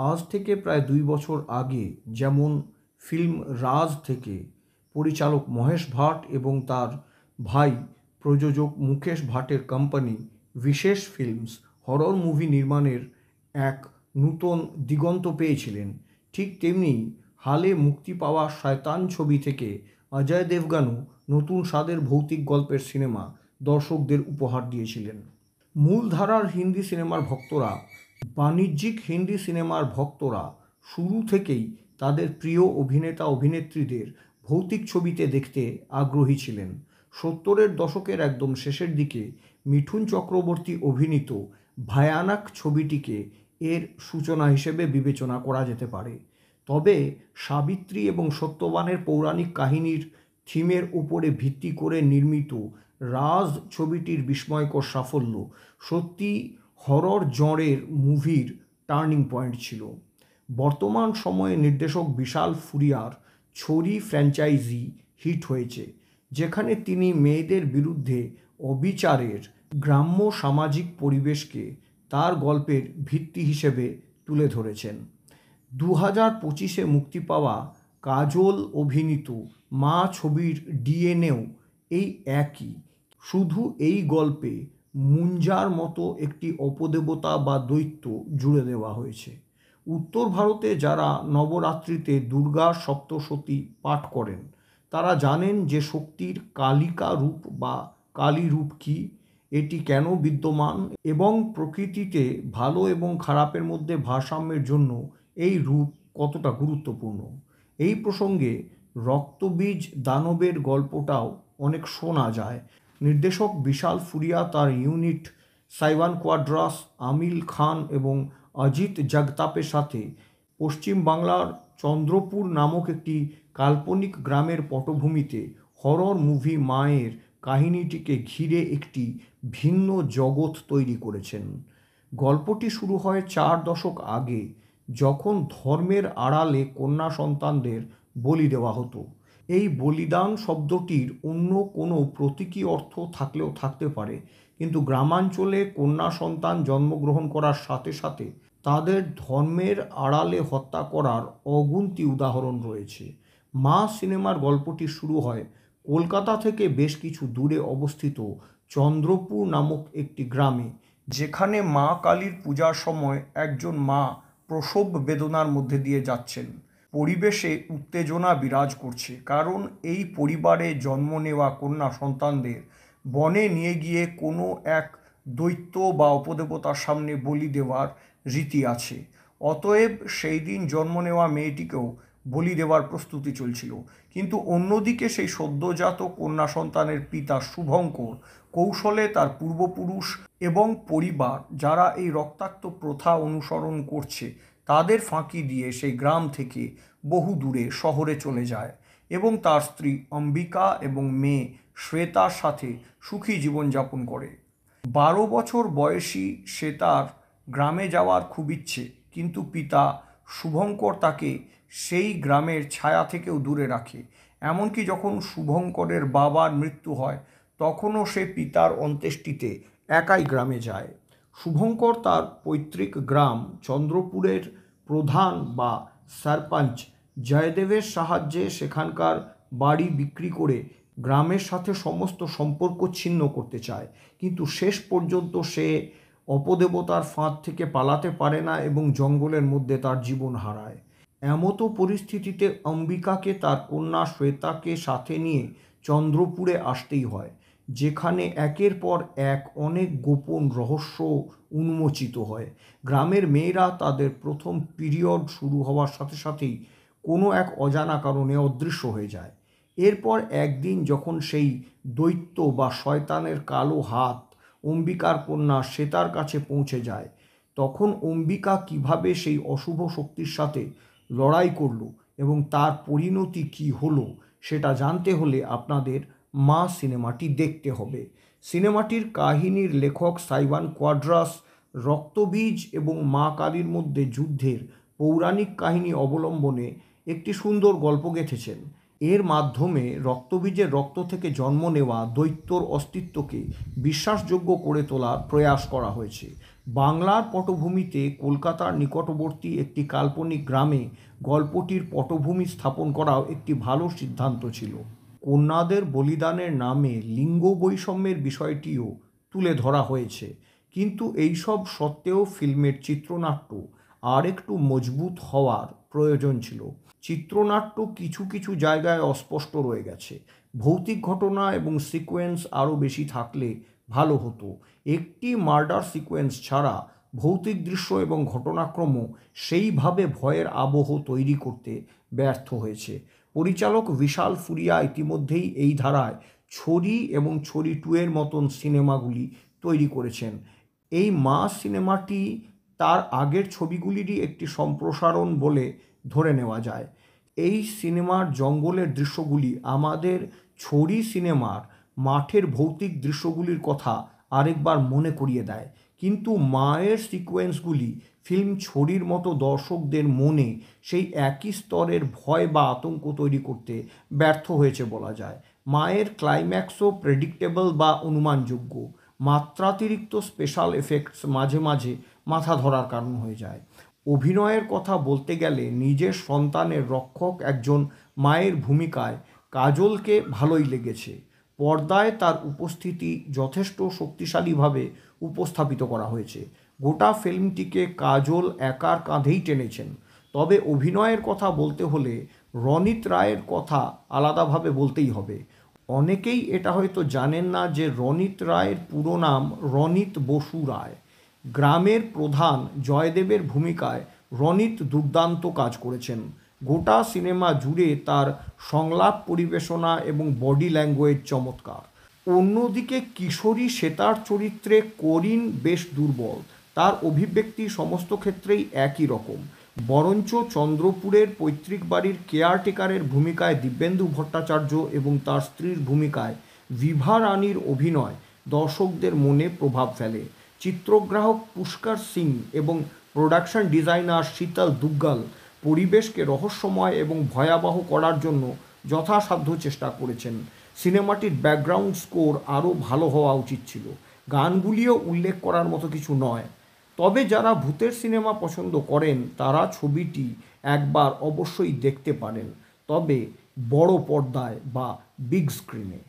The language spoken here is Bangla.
আজ থেকে প্রায় 2 বছর আগে যেমন ফিল্ম রাজ থেকে পরিচালক মহেশ ভাট এবং তার ভাই প্রযোজক মুকেশ ভাটের কোম্পানি বিশেষ ফিল্মস হরর মুভি নির্মাণের এক নূতন দিগন্ত পেয়েছিলেন, ঠিক তেমনি হালে মুক্তি পাওয়া শয়তান ছবি থেকে অজয় দেবগনও নতুন স্বাদের ভৌতিক গল্পের সিনেমা দর্শকদের উপহার দিয়েছিলেন। মূলধারার হিন্দি সিনেমার ভক্তরা, বাণিজ্যিক হিন্দি সিনেমার ভক্তরা শুরু থেকেই তাদের প্রিয় অভিনেতা অভিনেত্রীদের ভৌতিক ছবিতে দেখতে আগ্রহী ছিলেন। 70-এর দশকের একদম শেষের দিকে মিঠুন চক্রবর্তী অভিনীত ভয়ানক ছবিটিকে এর সূচনা হিসেবে বিবেচনা করা যেতে পারে। তবে সাবিত্রী এবং সত্যবানের পৌরাণিক কাহিনীর থিমের উপরে ভিত্তি করে নির্মিত রাজ ছবিটির বিস্ময়কর সাফল্য সত্যি হরর জনরের মুভির টার্নিং পয়েন্ট ছিল। বর্তমান সময়ে নির্দেশক বিশাল ফুরিয়ার ছড়ি ফ্র্যাঞ্চাইজি হিট হয়েছে, যেখানে তিনি মেয়েদের বিরুদ্ধে অবিচারের গ্রাম্য সামাজিক পরিবেশকে তার গল্পের ভিত্তি হিসেবে তুলে ধরেছেন। 2025-এ মুক্তি পাওয়া কাজল অভিনীত মা ছবির ডিএনএও এই একই, শুধু এই গল্পে মুঞ্জার মতো একটি অপদেবতা বা দৈত্য জুড়ে দেওয়া হয়েছে। উত্তর ভারতে যারা নবরাত্রিতে দুর্গা সপ্তশতী পাঠ করেন তারা জানেন যে শক্তির কালিকা রূপ বা কালী রূপ কী, এটি কেন বিদ্যমান এবং প্রকৃতিতে ভালো এবং খারাপের মধ্যে ভারসাম্যের জন্য এই রূপ কতটা গুরুত্বপূর্ণ। এই প্রসঙ্গে রক্তবীজ দানবের গল্পটাও অনেক শোনা যায়। নির্দেশক বিশাল ফুরিয়া তার ইউনিট সাইভান কোয়াড্রাস, আমিল খান এবং অজিত জগতাপের সাথে পশ্চিম বাংলার চন্দ্রপুর নামক একটি কাল্পনিক গ্রামের পটভূমিতে হরর মুভি মায়ের কাহিনীটিকে ঘিরে একটি ভিন্ন জগৎ তৈরি করেছেন। গল্পটি শুরু হয় 4 দশক আগে, যখন ধর্মের আড়ালে কন্যা সন্তানদের বলি দেওয়া হতো। এই বলিদান শব্দটির অন্য কোনো প্রতীকী অর্থ থাকলেও থাকতে পারে, কিন্তু গ্রামাঞ্চলে কন্যা সন্তান জন্মগ্রহণ করার সাথে সাথে তাদের ধর্মের আড়ালে হত্যা করার অগুন্তি উদাহরণ রয়েছে। মা সিনেমার গল্পটি শুরু হয় কলকাতা থেকে বেশ কিছু দূরে অবস্থিত চন্দ্রপুর নামক একটি গ্রামে, যেখানে মা কালীর পূজার সময় একজন মা প্রসব বেদনার মধ্যে দিয়ে যাচ্ছেন। পরিবেশে উত্তেজনা বিরাজ করছে, কারণ এই পরিবারে জন্ম নেওয়া কন্যা সন্তানদের বনে নিয়ে গিয়ে কোনো এক দৈত্য বা অপদেবতার সামনে বলি দেওয়ার রীতি আছে। অতএব সেই দিন জন্ম নেওয়া মেয়েটিকেও বলি দেওয়ার প্রস্তুতি চলছিল। কিন্তু অন্যদিকে সেই সদ্যজাত কন্যা সন্তানের পিতা শুভঙ্কর কৌশলে তার পূর্বপুরুষ এবং পরিবার যারা এই রক্তাক্ত প্রথা অনুসরণ করছে তাদের ফাঁকি দিয়ে সেই গ্রাম থেকে বহু দূরে শহরে চলে যায় এবং তার স্ত্রী অম্বিকা এবং মেয়ে শ্বেতার সাথে সুখী জীবনযাপন করে। 12 বছর বয়সী শ্বেতার গ্রামে যাওয়ার খুব ইচ্ছে, কিন্তু পিতা শুভঙ্কর তাকে সেই গ্রামের ছায়া থেকেও দূরে রাখে। এমনকি যখন শুভঙ্করের বাবার মৃত্যু হয় তখনও সে পিতার অন্ত্যেষ্টিতে একাই গ্রামে যায়। শুভঙ্কর তার পৈতৃক গ্রাম চন্দ্রপুরের প্রধান বা সরপঞ্চ জয়দেবের সাহায্যে সেখানকার বাড়ি বিক্রি করে গ্রামের সাথে সমস্ত সম্পর্ক ছিন্ন করতে চায়, কিন্তু শেষ পর্যন্ত সে অপদেবতার ফাঁদ থেকে পালাতে পারে না এবং জঙ্গলের মধ্যে তার জীবন হারায়। এমতো পরিস্থিতিতে অম্বিকাকে তার কন্যা শ্বেতাকে সাথে নিয়ে চন্দ্রপুরে আসতেই হয়, যেখানে একের পর এক অনেক গোপন রহস্য উন্মোচিত হয়। গ্রামের মেয়েরা তাদের প্রথম পিরিয়ড শুরু হওয়ার সাথে সাথেই কোনো এক অজানা কারণে অদৃশ্য হয়ে যায়। এরপর একদিন যখন সেই দৈত্য বা শয়তানের কালো হাত অম্বিকার কন্যা শ্বেতার কাছে পৌঁছে যায়, তখন অম্বিকা কিভাবে সেই অশুভ শক্তির সাথে লড়াই করল এবং তার পরিণতি কী হলো সেটা জানতে হলে আপনাদের মা সিনেমাটি দেখতে হবে। সিনেমাটির কাহিনীর লেখক সাইভান কোয়াড্রাস রক্তবীজ এবং মা কালীর মধ্যে যুদ্ধের পৌরাণিক কাহিনী অবলম্বনে একটি সুন্দর গল্প গেঁথেছেন। এর মাধ্যমে রক্তবীজের রক্ত থেকে জন্ম নেওয়া দৈত্যর অস্তিত্বকে বিশ্বাসযোগ্য করে তোলার প্রয়াস করা হয়েছে। বাংলার পটভূমিতে কলকাতার নিকটবর্তী একটি কাল্পনিক গ্রামে গল্পটির পটভূমি স্থাপন করাও একটি ভালো সিদ্ধান্ত ছিল। কন্যাদের বলিদানের নামে লিঙ্গ বৈষম্যের বিষয়টিও তুলে ধরা হয়েছে, কিন্তু এইসব সত্ত্বেও ফিল্মের চিত্রনাট্য আর একটু মজবুত হওয়ার প্রয়োজন ছিল। চিত্রনাট্য কিছু কিছু জায়গায় অস্পষ্ট রয়ে গেছে। ভৌতিক ঘটনা এবং সিকোয়েন্স আরও বেশি থাকলে ভালো হতো। একটি মার্ডার সিকোয়েন্স ছাড়া ভৌতিক দৃশ্য এবং ঘটনাক্রম সেইভাবে ভয়ের আবহ তৈরি করতে ব্যর্থ হয়েছে। পরিচালক বিশাল ফুরিয়া ইতিমধ্যেই এই ধারায় ছড়ি এবং ছড়ি টু এর মতন সিনেমাগুলি তৈরি করেছেন। এই মা সিনেমাটি তার আগের ছবিগুলিরই একটি সম্প্রসারণ বলে ধরে নেওয়া যায়। এই সিনেমার জঙ্গলের দৃশ্যগুলি আমাদের ছড়ি সিনেমার মাঠের ভৌতিক দৃশ্যগুলির কথা আরেকবার মনে করিয়ে দেয়, কিন্তু মায়ের সিকোয়েন্সগুলি ফিল্ম ছড়ির মতো দর্শকদের মনে সেই একই স্তরের ভয় বা আতঙ্ক তৈরি করতে ব্যর্থ হয়েছে বলা যায়। মায়ের ক্লাইম্যাক্সও প্রেডিক্টেবল বা অনুমানযোগ্য। মাত্রাতিরিক্ত স্পেশাল এফেক্টস মাঝে মাঝে মাথা ধরার কারণ হয়ে যায়। অভিনয়ের কথা বলতে গেলে নিজের সন্তানের রক্ষক একজন মায়ের ভূমিকায় কাজলকে ভালোই লেগেছে। পর্দায় তার উপস্থিতি যথেষ্ট শক্তিশালীভাবে উপস্থাপিত করা হয়েছে। গোটা ফিল্মটিকে কাজল একার কাঁধেই টেনেছেন। তবে অভিনয়ের কথা বলতে হলে রণিত রায়ের কথা আলাদাভাবে বলতেই হবে। অনেকেই এটা হয়তো জানেন না যে রণিত রায়ের পুরো নাম রণিত বসু রায়। গ্রামের প্রধান জয়দেবের ভূমিকায় রণিত দুর্দান্ত কাজ করেছেন। গোটা সিনেমা জুড়ে তার সংলাপ পরিবেশনা এবং বডি ল্যাঙ্গুয়েজ চমৎকার। অন্যদিকে কিশোরী শ্বেতার চরিত্রে করিন বেশ দুর্বল। তার অভিব্যক্তি সমস্ত ক্ষেত্রেই একই রকম। বরঞ্চ চন্দ্রপুরের পৈতৃক বাড়ির কেয়ারটেকারের ভূমিকায় দিব্যেন্দু ভট্টাচার্য এবং তার স্ত্রীর ভূমিকায় বিভা রানীর অভিনয় দর্শকদের মনে প্রভাব ফেলে। চিত্রগ্রাহক পুষ্কর সিং এবং প্রোডাকশন ডিজাইনার শীতল দুগ্গল পরিবেশকে রহস্যময় এবং ভয়াবহ করার জন্য যথাসাধ্য চেষ্টা করেছেন। সিনেমাটির ব্যাকগ্রাউন্ড স্কোর আরও ভালো হওয়া উচিত ছিল। গানগুলিও উল্লেখ করার মতো কিছু নয়। তবে যারা ভূতের সিনেমা পছন্দ করেন তারা ছবিটি একবার অবশ্যই দেখতে পারেন, তবে বড় পর্দায় বা বিগ স্ক্রিনে।